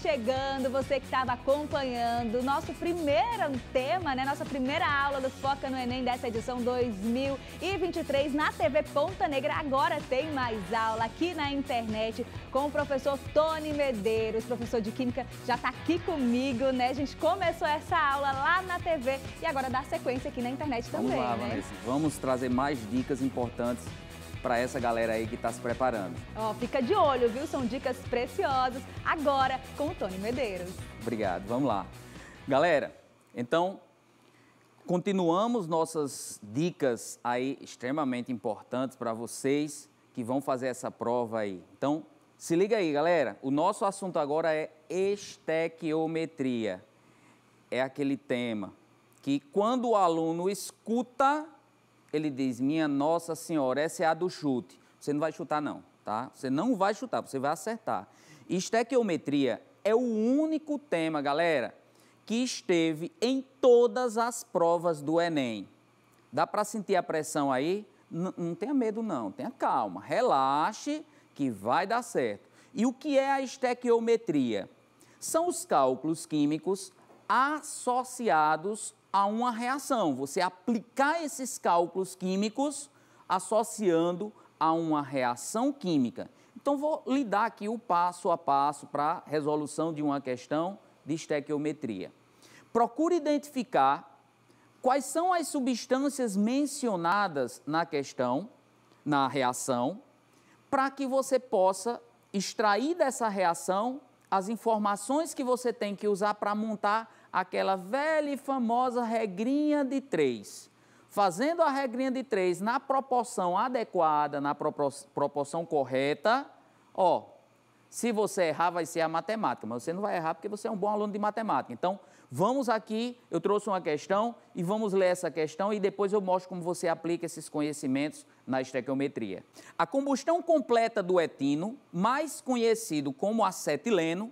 chegando, você que estava acompanhando nosso primeiro tema, né? Nossa primeira aula do Foca no Enem dessa edição 2023 na TV Ponta Negra. Agora tem mais aula aqui na internet com o professor Tony Medeiros, professor de Química, já está aqui comigo, né? A gente começou essa aula lá na TV e agora dá sequência aqui na internet também, Vamos lá, né? Vanessa. Vamos trazer mais dicas importantes para essa galera aí que está se preparando. Ó, fica de olho, viu? São dicas preciosas agora com o Tony Medeiros. Obrigado, vamos lá. Galera, então, continuamos nossas dicas aí extremamente importantes para vocês que vão fazer essa prova aí. Então, se liga aí, galera. O nosso assunto agora é estequiometria. É aquele tema que quando o aluno escuta, ele diz, minha Nossa Senhora, essa é a do chute. Você não vai chutar não, tá? Você não vai chutar, você vai acertar. Estequiometria é o único tema, galera, que esteve em todas as provas do Enem. Dá para sentir a pressão aí? Não tenha medo não, tenha calma, relaxe que vai dar certo. E o que é a estequiometria? São os cálculos químicos associados a uma reação. Você aplicar esses cálculos químicos associando a uma reação química. Então, vou lhe dar aqui o passo a passo para a resolução de uma questão de estequiometria. Procure identificar quais são as substâncias mencionadas na questão, na reação, para que você possa extrair dessa reação as informações que você tem que usar para montar aquela velha e famosa regrinha de 3. Fazendo a regrinha de 3 na proporção adequada, na proporção correta, ó, se você errar vai ser a matemática, mas você não vai errar porque você é um bom aluno de matemática. Então, vamos aqui, eu trouxe uma questão e vamos ler essa questão e depois eu mostro como você aplica esses conhecimentos na estequiometria. A combustão completa do etino, mais conhecido como acetileno,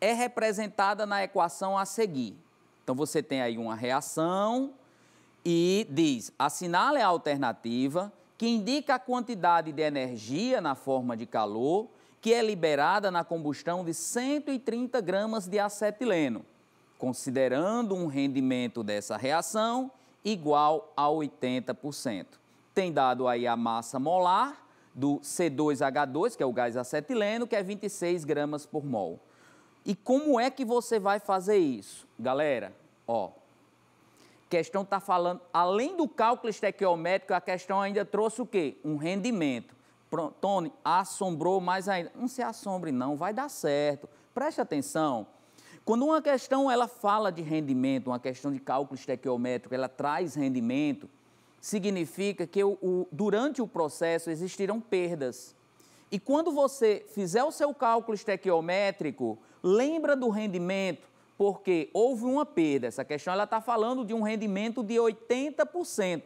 é representada na equação a seguir. Então, você tem aí uma reação e diz, assinale a alternativa que indica a quantidade de energia na forma de calor que é liberada na combustão de 130 gramas de acetileno, considerando um rendimento dessa reação igual a 80%. Tem dado aí a massa molar do C2H2, que é o gás acetileno, que é 26 gramas por mol. E como é que você vai fazer isso? Galera, ó, a questão está falando, além do cálculo estequiométrico, a questão ainda trouxe o quê? Um rendimento. Pronto, Tony, assombrou mais ainda. Não se assombre não, vai dar certo. Preste atenção. Quando uma questão ela fala de rendimento, uma questão de cálculo estequiométrico, ela traz rendimento, significa que durante o processo existirão perdas. E quando você fizer o seu cálculo estequiométrico, lembra do rendimento, porque houve uma perda. Essa questão está falando de um rendimento de 80%.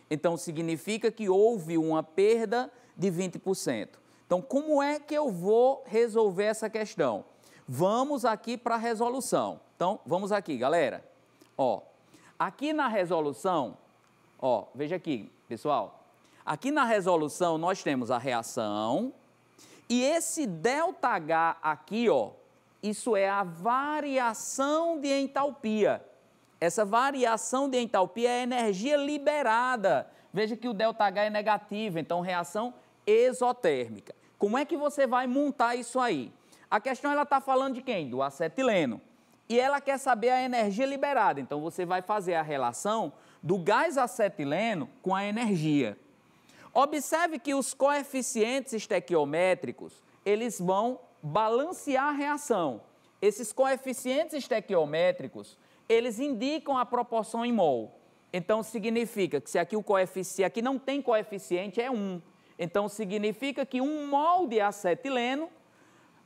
Então, significa que houve uma perda de 20%. Então, como é que eu vou resolver essa questão? Vamos aqui para a resolução. Então, vamos aqui, galera. Ó, aqui na resolução, ó, veja aqui, pessoal. Aqui na resolução nós temos a reação e esse ΔH aqui, ó, isso é a variação de entalpia. Essa variação de entalpia é a energia liberada. Veja que o ΔH é negativo, então reação exotérmica. Como é que você vai montar isso aí? A questão ela está falando de quem? Do acetileno. E ela quer saber a energia liberada. Então você vai fazer a relação do gás acetileno com a energia. Observe que os coeficientes estequiométricos, eles vão balancear a reação. Esses coeficientes estequiométricos, eles indicam a proporção em mol. Então, significa que se aqui o coeficiente, aqui não tem coeficiente, é 1. Então, significa que 1 mol de acetileno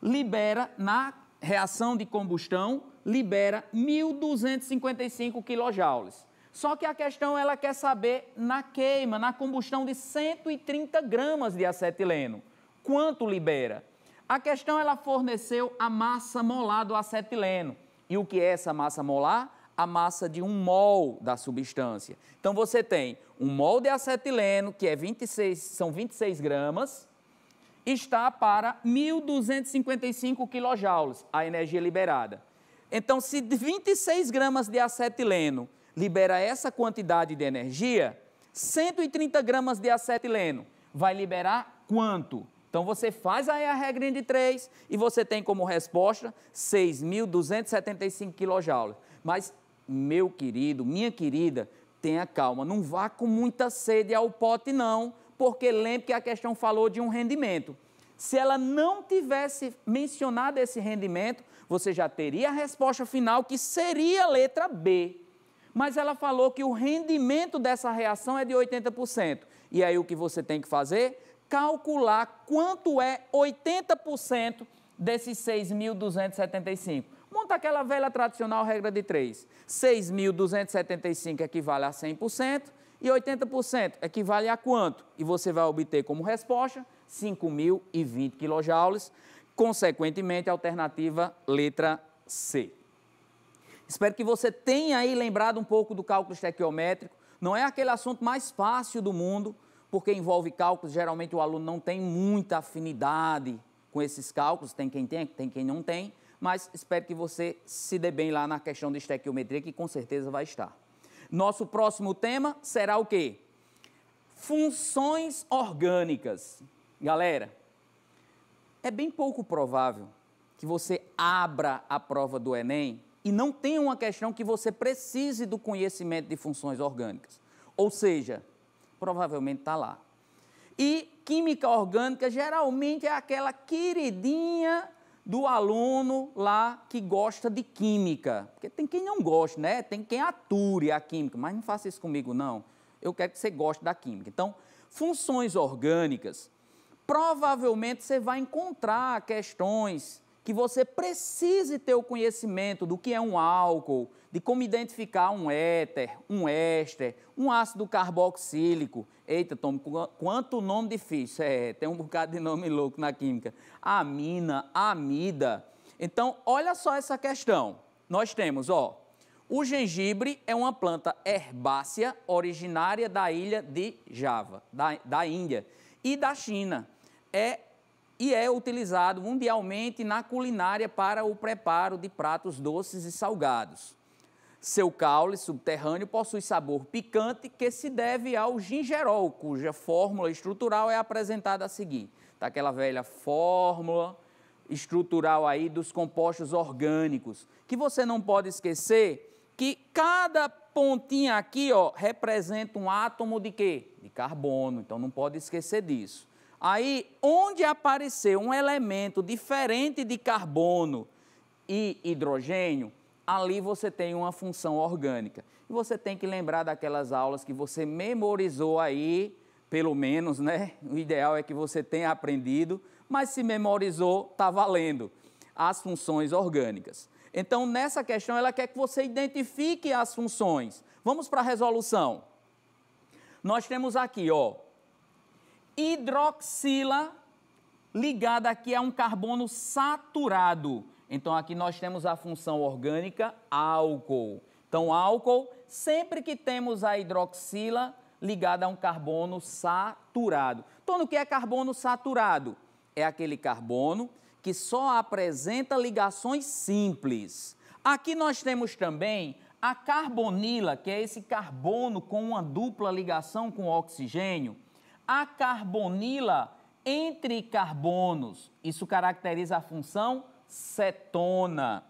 libera, na reação de combustão, libera 1.255 kJ. Só que a questão, ela quer saber na queima, na combustão de 130 gramas de acetileno. Quanto libera? A questão, ela forneceu a massa molar do acetileno. E o que é essa massa molar? A massa de 1 mol da substância. Então, você tem 1 mol de acetileno, que é são 26 gramas, está para 1.255 quilojoules, a energia liberada. Então, se 26 gramas de acetileno libera essa quantidade de energia, 130 gramas de acetileno vai liberar quanto? Então, você faz aí a regrinha de 3 e você tem como resposta 6.275 quilojoules. Mas, meu querido, minha querida, tenha calma, não vá com muita sede ao pote não, porque lembre que a questão falou de um rendimento. Se ela não tivesse mencionado esse rendimento, você já teria a resposta final, que seria a letra B. Mas ela falou que o rendimento dessa reação é de 80%. E aí o que você tem que fazer? Calcular quanto é 80% desses 6.275. Monta aquela velha tradicional regra de 3. 6.275 equivale a 100% e 80% equivale a quanto? E você vai obter como resposta 5.020 quilojoules, consequentemente, a alternativa letra C. Espero que você tenha aí lembrado um pouco do cálculo estequiométrico. Não é aquele assunto mais fácil do mundo, porque envolve cálculos, geralmente o aluno não tem muita afinidade com esses cálculos, tem quem não tem, mas espero que você se dê bem lá na questão de estequiometria, que com certeza vai estar. Nosso próximo tema será o quê? Funções orgânicas. Galera, é bem pouco provável que você abra a prova do Enem e não tenha uma questão que você precise do conhecimento de funções orgânicas. Ou seja, provavelmente está lá. E química orgânica geralmente é aquela queridinha do aluno lá que gosta de química. Porque tem quem não gosta, né? Tem quem ature a química, mas não faça isso comigo, não. Eu quero que você goste da química. Então, funções orgânicas, provavelmente você vai encontrar questões que você precise ter o conhecimento do que é um álcool, de como identificar um éter, um éster, um ácido carboxílico. Eita, Tom, quanto nome difícil. Tem um bocado de nome louco na química. Amina, amida. Então, olha só essa questão. Nós temos, o gengibre é uma planta herbácea originária da ilha de Java, da Índia e da China. E é utilizado mundialmente na culinária para o preparo de pratos doces e salgados. Seu caule subterrâneo possui sabor picante que se deve ao gingerol, cuja fórmula estrutural é apresentada a seguir. Tá aquela velha fórmula estrutural aí dos compostos orgânicos, que você não pode esquecer que cada pontinha aqui, representa um átomo de quê? De carbono, então não pode esquecer disso. Aí, onde aparecer um elemento diferente de carbono e hidrogênio, ali você tem uma função orgânica. E você tem que lembrar daquelas aulas que você memorizou aí, pelo menos, né? O ideal é que você tenha aprendido, mas se memorizou, está valendo. As funções orgânicas. Então, nessa questão, ela quer que você identifique as funções. Vamos para a resolução. Nós temos aqui, hidroxila ligada aqui a um carbono saturado. Então, aqui nós temos a função orgânica álcool. Então, álcool, sempre que temos a hidroxila ligada a um carbono saturado. Então, o que é carbono saturado? É aquele carbono que só apresenta ligações simples. Aqui nós temos também a carbonila, que é esse carbono com uma dupla ligação com oxigênio. A carbonila entre carbonos, isso caracteriza a função cetona.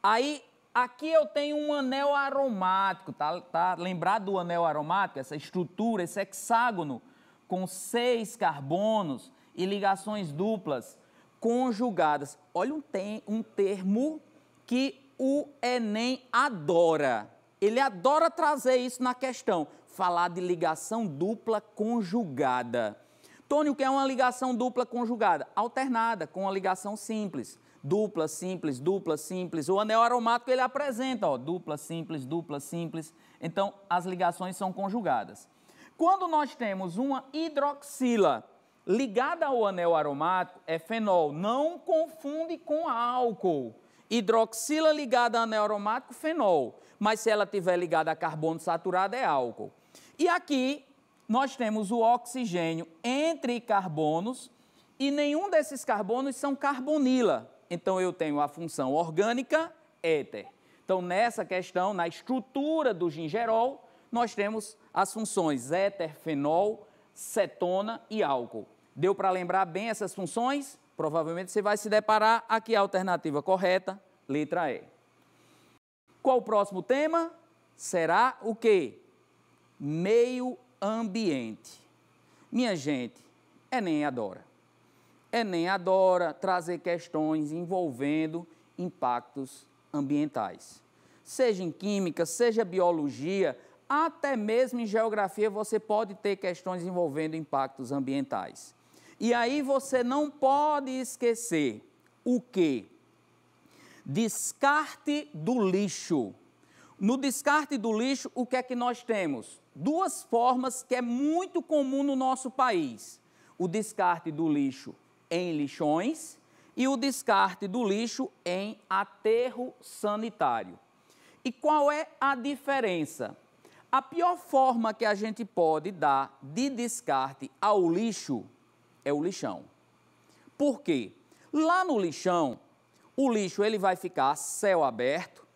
Aí, aqui eu tenho um anel aromático, tá lembrado do anel aromático? Essa estrutura, esse hexágono com 6 carbonos e ligações duplas conjugadas. Olha um termo que o Enem adora. Ele adora trazer isso na questão. Falar de ligação dupla conjugada. Tony, o que é uma ligação dupla conjugada? Alternada, com uma ligação simples. Dupla, simples, dupla, simples. O anel aromático, ele apresenta, dupla, simples, dupla, simples. Então, as ligações são conjugadas. Quando nós temos uma hidroxila ligada ao anel aromático, é fenol. Não confunde com álcool. Hidroxila ligada ao anel aromático, fenol. Mas se ela estiver ligada a carbono saturado, é álcool. E aqui nós temos o oxigênio entre carbonos E nenhum desses carbonos são carbonila. Então, eu tenho a função orgânica éter. Então, nessa questão, na estrutura do gingerol, nós temos as funções éter, fenol, cetona e álcool. Deu para lembrar bem essas funções? Provavelmente você vai se deparar aqui a alternativa correta, letra E. Qual o próximo tema? Será o quê? Meio ambiente. Minha gente, Enem adora. Enem adora trazer questões envolvendo impactos ambientais. Seja em química, seja biologia, até mesmo em geografia você pode ter questões envolvendo impactos ambientais. E aí você não pode esquecer o quê? Descarte do lixo. No descarte do lixo, o que é que nós temos? Duas formas que é muito comum no nosso país. O descarte do lixo em lixões e o descarte do lixo em aterro sanitário. E qual é a diferença? A pior forma que a gente pode dar de descarte ao lixo é o lixão. Por quê? Lá no lixão, o lixo ele vai ficar a céu aberto.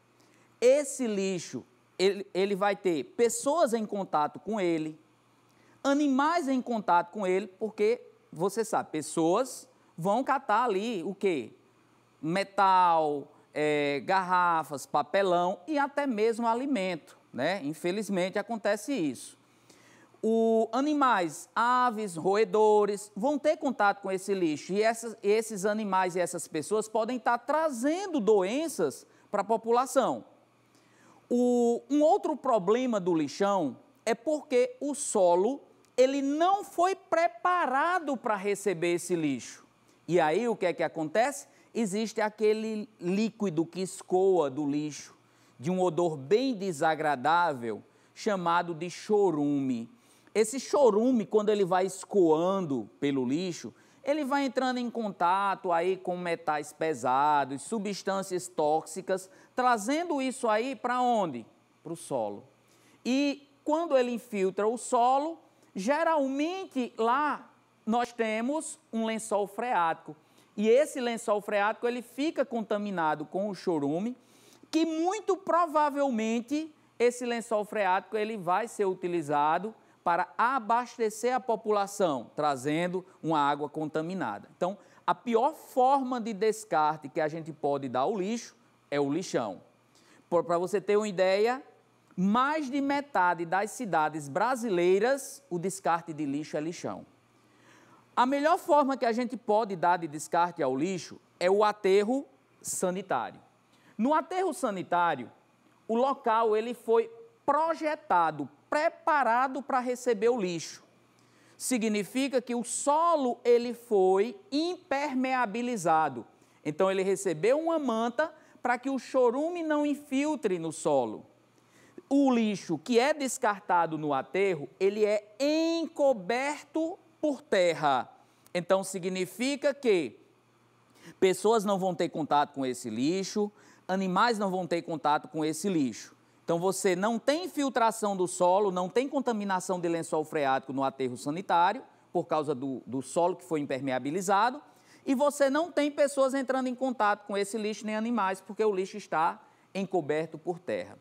Esse lixo, ele vai ter pessoas em contato com ele, animais em contato com ele, porque, você sabe, pessoas vão catar ali o quê? Metal, garrafas, papelão e até mesmo alimento, né? Infelizmente acontece isso. Animais, aves, roedores, vão ter contato com esse lixo e esses animais e essas pessoas podem estar trazendo doenças para a população. Um outro problema do lixão é porque o solo ele não foi preparado para receber esse lixo. E aí o que é que acontece? Existe aquele líquido que escoa do lixo, de um odor bem desagradável, chamado de chorume. Esse chorume, quando ele vai escoando pelo lixo, ele vai entrando em contato aí com metais pesados, substâncias tóxicas, trazendo isso aí para onde? Para o solo. E quando ele infiltra o solo, geralmente lá nós temos um lençol freático. E esse lençol freático ele fica contaminado com o chorume, que muito provavelmente esse lençol freático ele vai ser utilizado para abastecer a população, trazendo uma água contaminada. Então, a pior forma de descarte que a gente pode dar ao lixo é o lixão. Para você ter uma ideia, mais de metade das cidades brasileiras, o descarte de lixo é lixão. A melhor forma que a gente pode dar de descarte ao lixo é o aterro sanitário. No aterro sanitário, o local ele foi projetado, preparado para receber o lixo. Significa que o solo ele foi impermeabilizado. Então ele recebeu uma manta para que o chorume não infiltre no solo. O lixo que é descartado no aterro, ele é encoberto por terra. Então significa que pessoas não vão ter contato com esse lixo, animais não vão ter contato com esse lixo. Então, você não tem infiltração do solo, não tem contaminação de lençol freático no aterro sanitário, por causa do solo que foi impermeabilizado, e você não tem pessoas entrando em contato com esse lixo, nem animais, porque o lixo está encoberto por terra.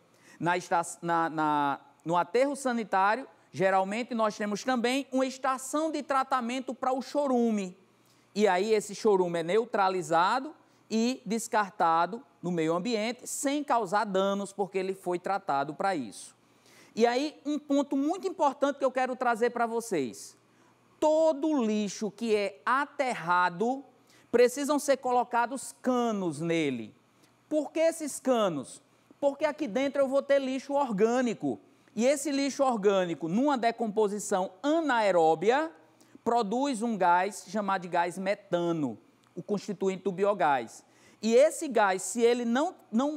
No aterro sanitário, geralmente, nós temos também uma estação de tratamento para o chorume. E aí, esse chorume é neutralizado e descartado no meio ambiente, sem causar danos, porque ele foi tratado para isso. E aí, um ponto muito importante que eu quero trazer para vocês. Todo lixo que é aterrado, precisam ser colocados canos nele. Por que esses canos? Porque aqui dentro eu vou ter lixo orgânico. E esse lixo orgânico, numa decomposição anaeróbia, produz um gás chamado de gás metano, o constituinte do biogás. E esse gás, se ele não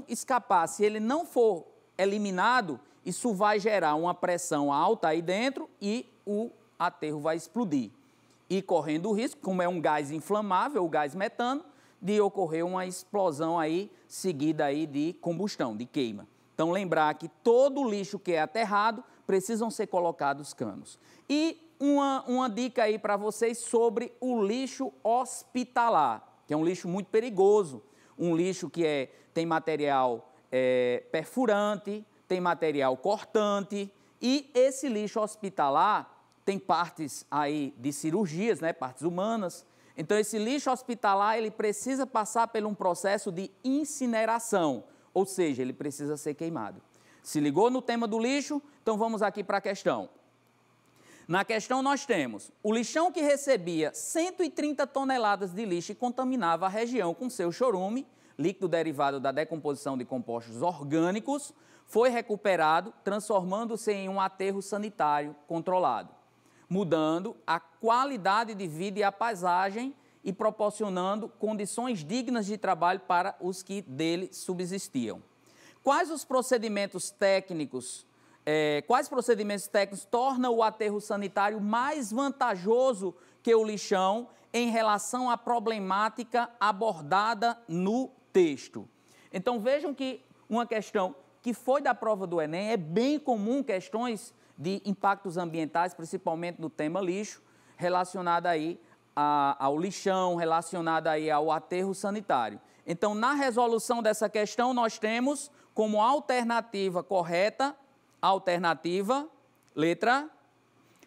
escapar, se ele não for eliminado, isso vai gerar uma pressão alta aí dentro e o aterro vai explodir. E correndo o risco, como é um gás inflamável, o gás metano, de ocorrer uma explosão aí, seguida aí de combustão, de queima. Então, lembrar que todo lixo que é aterrado precisam ser colocados canos. E uma dica aí para vocês sobre o lixo hospitalar, que é um lixo muito perigoso, um lixo que tem material perfurante, tem material cortante, e esse lixo hospitalar tem partes aí de cirurgias, né, partes humanas. Então, esse lixo hospitalar, ele precisa passar por um processo de incineração, ou seja, ele precisa ser queimado. Se ligou no tema do lixo? Então, vamos aqui para a questão. Na questão, nós temos o lixão que recebia 130 toneladas de lixo e contaminava a região com seu chorume, líquido derivado da decomposição de compostos orgânicos, foi recuperado, transformando-se em um aterro sanitário controlado, mudando a qualidade de vida e a paisagem e proporcionando condições dignas de trabalho para os que dele subsistiam. Quais procedimentos técnicos tornam o aterro sanitário mais vantajoso que o lixão em relação à problemática abordada no texto? Então, vejam que uma questão que foi da prova do Enem, é bem comum questões de impactos ambientais, principalmente no tema lixo, relacionada aí ao lixão, relacionada aí ao aterro sanitário. Então, na resolução dessa questão, nós temos como alternativa correta, alternativa, letra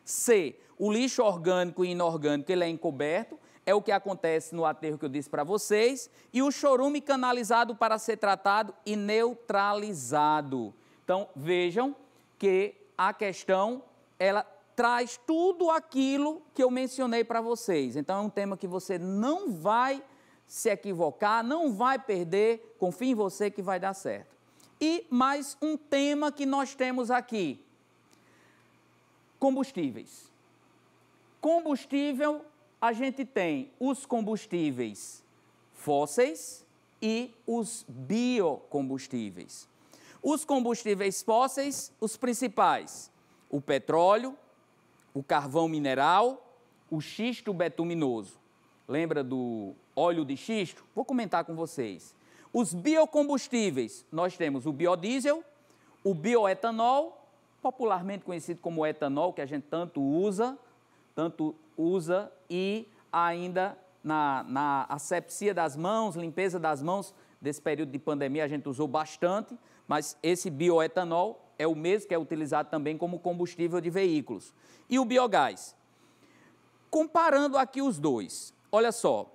C. O lixo orgânico e inorgânico, ele é encoberto, é o que acontece no aterro que eu disse para vocês, e o chorume canalizado para ser tratado e neutralizado. Então, vejam que a questão, ela traz tudo aquilo que eu mencionei para vocês. Então, é um tema que você não vai se equivocar, não vai perder, confie em você que vai dar certo. E mais um tema que nós temos aqui, combustíveis. Combustível, a gente tem os combustíveis fósseis e os biocombustíveis. Os combustíveis fósseis, os principais, o petróleo, o carvão mineral, o xisto betuminoso. Lembra do óleo de xisto? Vou comentar com vocês. Os biocombustíveis, nós temos o biodiesel, o bioetanol, popularmente conhecido como etanol, que a gente tanto usa e ainda na asepsia das mãos, limpeza das mãos, desse período de pandemia a gente usou bastante, mas esse bioetanol é o mesmo que é utilizado também como combustível de veículos. E o biogás. Comparando aqui os dois, olha só,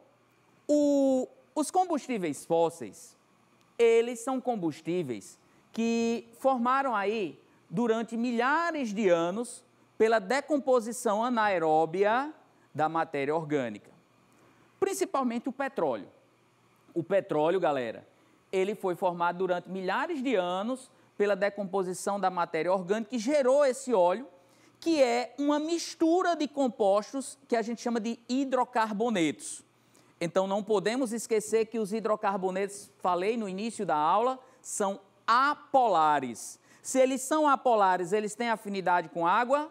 os combustíveis fósseis, eles são combustíveis que formaram aí durante milhares de anos pela decomposição anaeróbia da matéria orgânica, principalmente o petróleo. O petróleo, galera, ele foi formado durante milhares de anos pela decomposição da matéria orgânica e gerou esse óleo, que é uma mistura de compostos que a gente chama de hidrocarbonetos. Então, não podemos esquecer que os hidrocarbonetos, falei no início da aula, são apolares. Se eles são apolares, eles têm afinidade com água?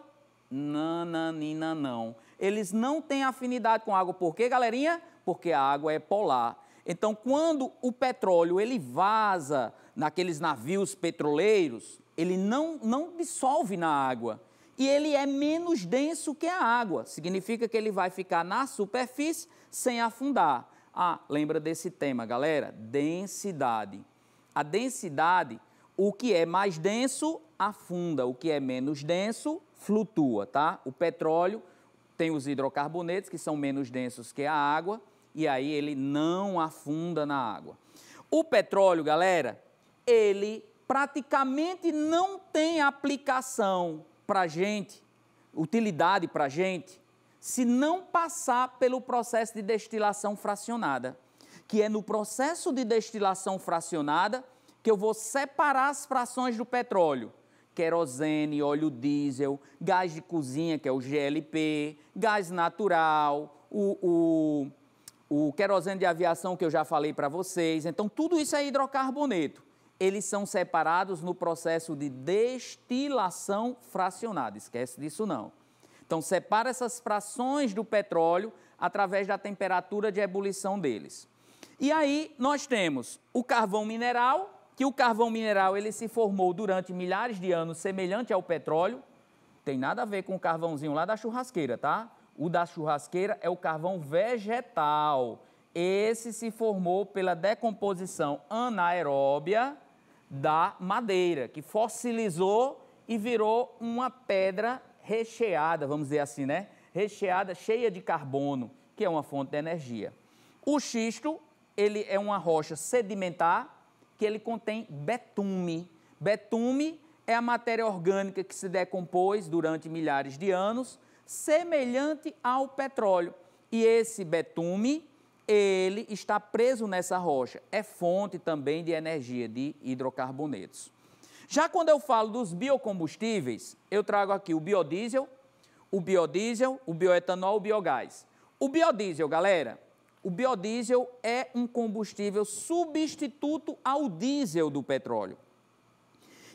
Nananina, não. Eles não têm afinidade com água. Por quê, galerinha? Porque a água é polar. Então, quando o petróleo ele vaza naqueles navios petroleiros, ele não dissolve na água. E ele é menos denso que a água. Significa que ele vai ficar na superfície sem afundar. Ah, lembra desse tema, galera? Densidade. A densidade, o que é mais denso, afunda. O que é menos denso, flutua, tá? O petróleo tem os hidrocarbonetos, que são menos densos que a água, e aí ele não afunda na água. O petróleo, galera, ele praticamente não tem aplicação para a gente, utilidade para a gente, se não passar pelo processo de destilação fracionada, que é no processo de destilação fracionada que eu vou separar as frações do petróleo, querosene, óleo diesel, gás de cozinha, que é o GLP, gás natural, o querosene de aviação, que eu já falei para vocês. Então, tudo isso é hidrocarboneto. Eles são separados no processo de destilação fracionada. Esquece disso, não. Então, separa essas frações do petróleo através da temperatura de ebulição deles. E aí, nós temos o carvão mineral, que o carvão mineral ele se formou durante milhares de anos, semelhante ao petróleo. Tem nada a ver com o carvãozinho lá da churrasqueira, tá? O da churrasqueira é o carvão vegetal. Esse se formou pela decomposição anaeróbia da madeira, que fossilizou e virou uma pedra recheada, vamos dizer assim, né? Recheada, cheia de carbono, que é uma fonte de energia. O xisto, ele é uma rocha sedimentar que ele contém betume. Betume é a matéria orgânica que se decompôs durante milhares de anos, semelhante ao petróleo. E esse betume, ele está preso nessa rocha. É fonte também de energia, de hidrocarbonetos. Já quando eu falo dos biocombustíveis, eu trago aqui o biodiesel, o bioetanol, o biogás. O biodiesel, galera, o biodiesel é um combustível substituto ao diesel do petróleo.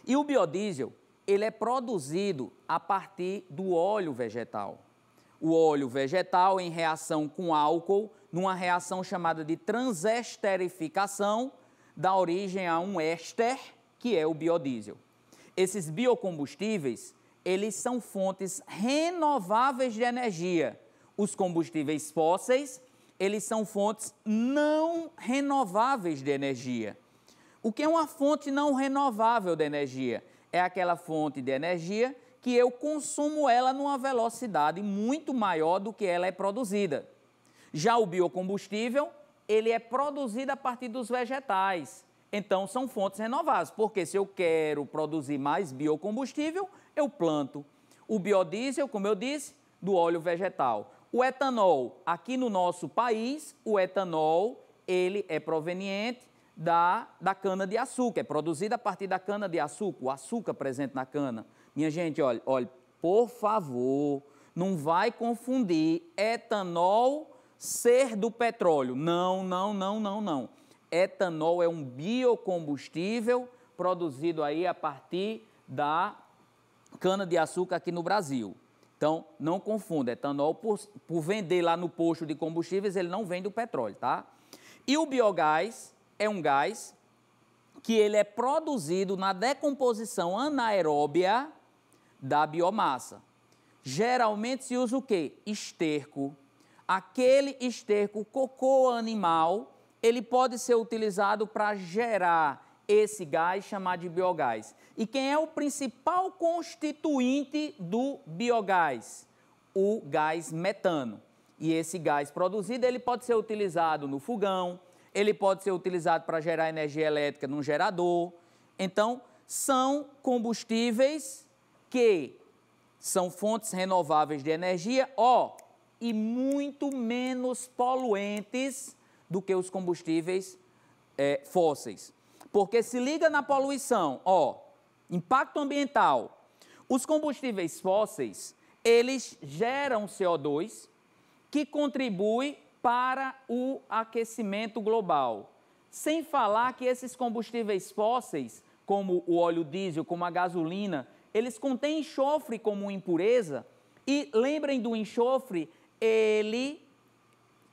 E o biodiesel, ele é produzido a partir do óleo vegetal. O óleo vegetal, em reação com álcool, numa reação chamada de transesterificação, dá origem a um éster, que é o biodiesel. Esses biocombustíveis, eles são fontes renováveis de energia. Os combustíveis fósseis, eles são fontes não renováveis de energia. O que é uma fonte não renovável de energia? É aquela fonte de energia que eu consumo ela numa velocidade muito maior do que ela é produzida. Já o biocombustível, ele é produzido a partir dos vegetais. Então, são fontes renováveis, porque se eu quero produzir mais biocombustível, eu planto. O biodiesel, como eu disse, do óleo vegetal. O etanol, aqui no nosso país, o etanol, ele é proveniente da cana-de-açúcar, é produzido a partir da cana-de-açúcar, o açúcar presente na cana. Minha gente, olha, por favor, não vai confundir etanol ser do petróleo. Não. Etanol é um biocombustível produzido aí a partir da cana-de-açúcar aqui no Brasil. Então, não confunda, etanol, por vender lá no posto de combustíveis, ele não vem do petróleo, tá? E o biogás é um gás que ele é produzido na decomposição anaeróbia da biomassa. Geralmente se usa o quê? Esterco. Aquele esterco, cocô animal, ele pode ser utilizado para gerar esse gás chamado de biogás. E quem é o principal constituinte do biogás? O gás metano. E esse gás produzido, ele pode ser utilizado no fogão, ele pode ser utilizado para gerar energia elétrica num gerador. Então, são combustíveis que são fontes renováveis de energia, e muito menos poluentes do que os combustíveis fósseis. Porque se liga na poluição, impacto ambiental. Os combustíveis fósseis, eles geram CO2 que contribui para o aquecimento global. Sem falar que esses combustíveis fósseis, como o óleo diesel, como a gasolina, eles contêm enxofre como impureza. E lembrem do enxofre, ele,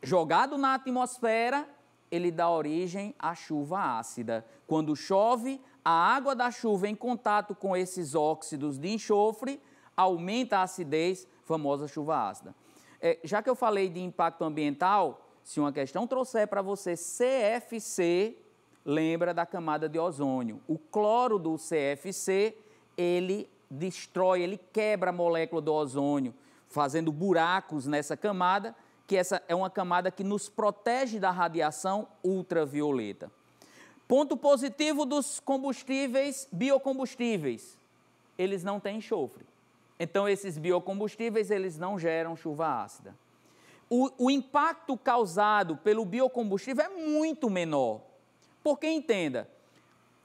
jogado na atmosfera, ele dá origem à chuva ácida. Quando chove, a água da chuva em contato com esses óxidos de enxofre aumenta a acidez, famosa chuva ácida. Já que eu falei de impacto ambiental, se uma questão trouxer para você CFC, lembra da camada de ozônio. O cloro do CFC, ele destrói, ele quebra a molécula do ozônio, fazendo buracos nessa camada, que essa é uma camada que nos protege da radiação ultravioleta. Ponto positivo dos combustíveis, biocombustíveis, eles não têm enxofre. Então, esses biocombustíveis, eles não geram chuva ácida. O impacto causado pelo biocombustível é muito menor. Porque, entenda,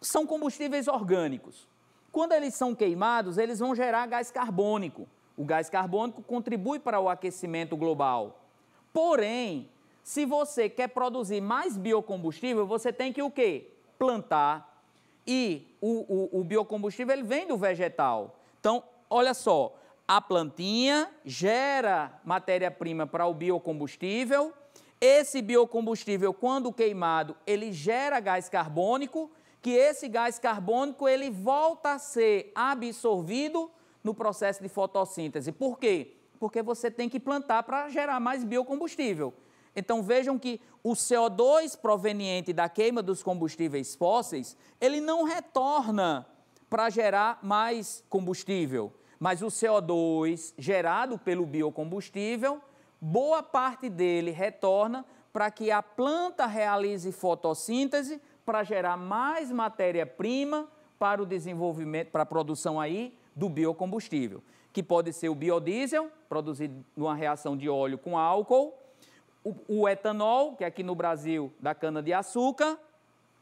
são combustíveis orgânicos. Quando eles são queimados, eles vão gerar gás carbônico. O gás carbônico contribui para o aquecimento global. Porém, se você quer produzir mais biocombustível, você tem que o quê? Plantar. E o biocombustível ele vem do vegetal. Então, olha só, a plantinha gera matéria-prima para o biocombustível. Esse biocombustível, quando queimado, ele gera gás carbônico, que esse gás carbônico ele volta a ser absorvido no processo de fotossíntese. Por quê? Porque você tem que plantar para gerar mais biocombustível. Então vejam que o CO2 proveniente da queima dos combustíveis fósseis, ele não retorna para gerar mais combustível, mas o CO2 gerado pelo biocombustível, boa parte dele retorna para que a planta realize fotossíntese para gerar mais matéria-prima para o desenvolvimento, para a produção aí do biocombustível, que pode ser o biodiesel, produzido numa reação de óleo com álcool, o etanol, que aqui no Brasil da cana-de-açúcar,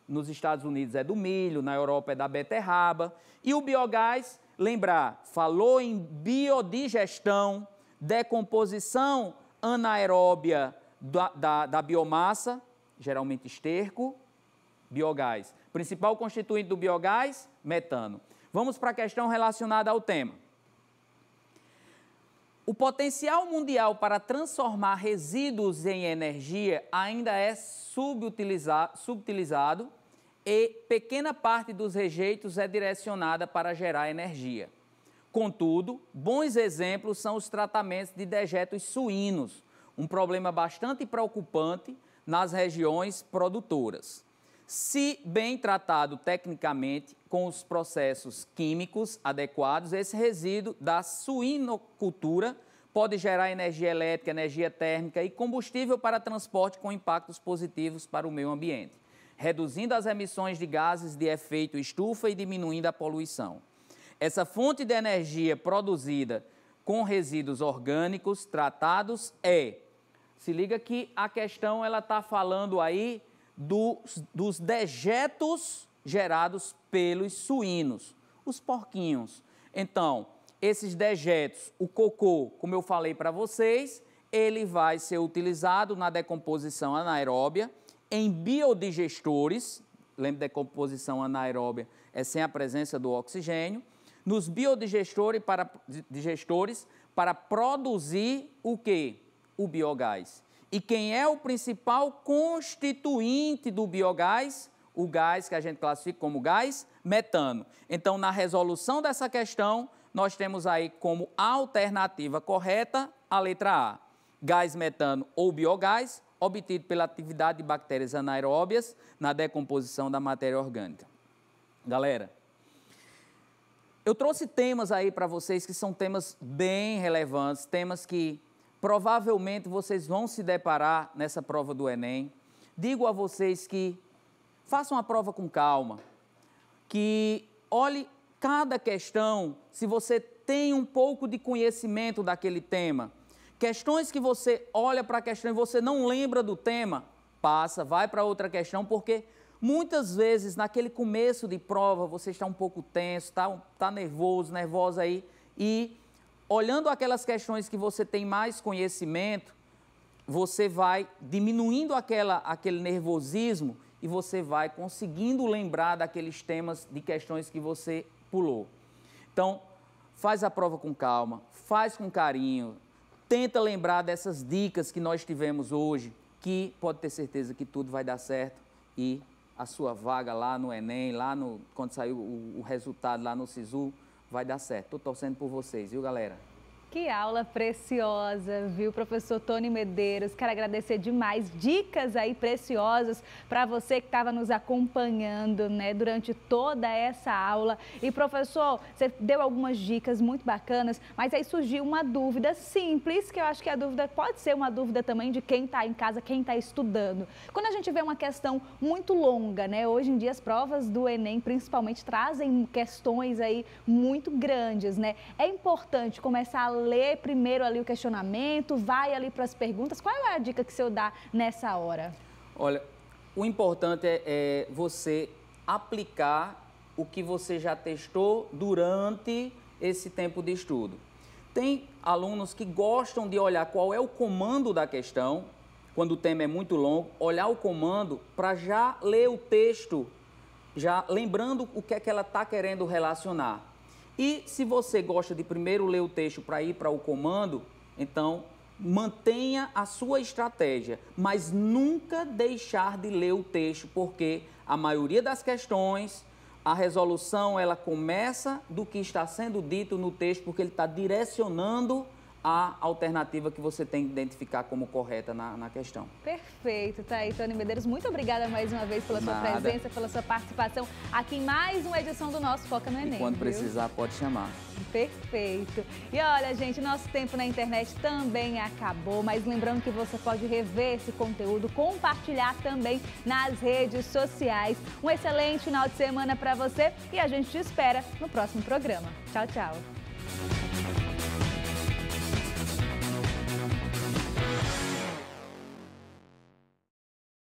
nos Estados Unidos é do milho, na Europa é da beterraba, e o biogás, lembrar, falou em biodigestão, decomposição anaeróbia da biomassa, geralmente esterco, biogás. Principal constituinte do biogás, metano. Vamos para a questão relacionada ao tema. O potencial mundial para transformar resíduos em energia ainda é subutilizado e pequena parte dos rejeitos é direcionada para gerar energia. Contudo, bons exemplos são os tratamentos de dejetos suínos, um problema bastante preocupante nas regiões produtoras. Se bem tratado tecnicamente, com os processos químicos adequados, esse resíduo da suinocultura pode gerar energia elétrica, energia térmica e combustível para transporte com impactos positivos para o meio ambiente, reduzindo as emissões de gases de efeito estufa e diminuindo a poluição. Essa fonte de energia produzida com resíduos orgânicos tratados se liga que a questão ela está falando aí dos dejetos gerados pelos suínos, os porquinhos. Então, esses dejetos, o cocô, como eu falei para vocês, ele vai ser utilizado na decomposição anaeróbia, em biodigestores, lembra, decomposição anaeróbia é sem a presença do oxigênio, nos biodigestores para produzir o quê? O biogás. E quem é o principal constituinte do biogás? O gás que a gente classifica como gás metano. Então, na resolução dessa questão, nós temos aí como alternativa correta a letra A. Gás metano ou biogás, obtido pela atividade de bactérias anaeróbias na decomposição da matéria orgânica. Galera, eu trouxe temas aí para vocês que são temas bem relevantes, temas que provavelmente vocês vão se deparar nessa prova do Enem. Digo a vocês que façam a prova com calma, que olhe cada questão, se você tem um pouco de conhecimento daquele tema. Questões que você olha para a questão e você não lembra do tema, passa, vai para outra questão, porque muitas vezes naquele começo de prova você está um pouco tenso, está nervoso, nervosa aí, e olhando aquelas questões que você tem mais conhecimento, você vai diminuindo aquele nervosismo e você vai conseguindo lembrar daqueles temas de questões que você pulou. Então, faz a prova com calma, faz com carinho, tenta lembrar dessas dicas que nós tivemos hoje, que pode ter certeza que tudo vai dar certo e a sua vaga lá no Enem, quando sair o resultado lá no SISU, vai dar certo. Estou torcendo por vocês, viu, galera? Que aula preciosa, viu, professor Tony Medeiros? Quero agradecer demais, dicas aí preciosas para você que estava nos acompanhando, né, durante toda essa aula. E, professor, você deu algumas dicas muito bacanas, mas aí surgiu uma dúvida simples, que eu acho que a dúvida pode ser uma dúvida também de quem está em casa, quem está estudando. Quando a gente vê uma questão muito longa, né, hoje em dia as provas do Enem, principalmente, trazem questões aí muito grandes, né? É importante começar a ler primeiro ali o questionamento, vai ali para as perguntas. Qual é a dica que o senhor dá nessa hora? Olha, o importante é você aplicar o que você já testou durante esse tempo de estudo. Tem alunos que gostam de olhar qual é o comando da questão, quando o tema é muito longo, olhar o comando para já ler o texto, já lembrando o que é que ela está querendo relacionar. E se você gosta de primeiro ler o texto para ir para o comando, então mantenha a sua estratégia, mas nunca deixar de ler o texto, porque a maioria das questões, a resolução, ela começa do que está sendo dito no texto, porque ele está direcionando a alternativa que você tem que identificar como correta na questão. Perfeito, tá aí, Tony Medeiros. Muito obrigada mais uma vez pela sua presença, pela sua participação aqui em mais uma edição do nosso Foca no Enem. E quando precisar, pode chamar. Perfeito. E olha, gente, nosso tempo na internet também acabou, mas lembrando que você pode rever esse conteúdo, compartilhar também nas redes sociais. Um excelente final de semana para você e a gente te espera no próximo programa. Tchau, tchau.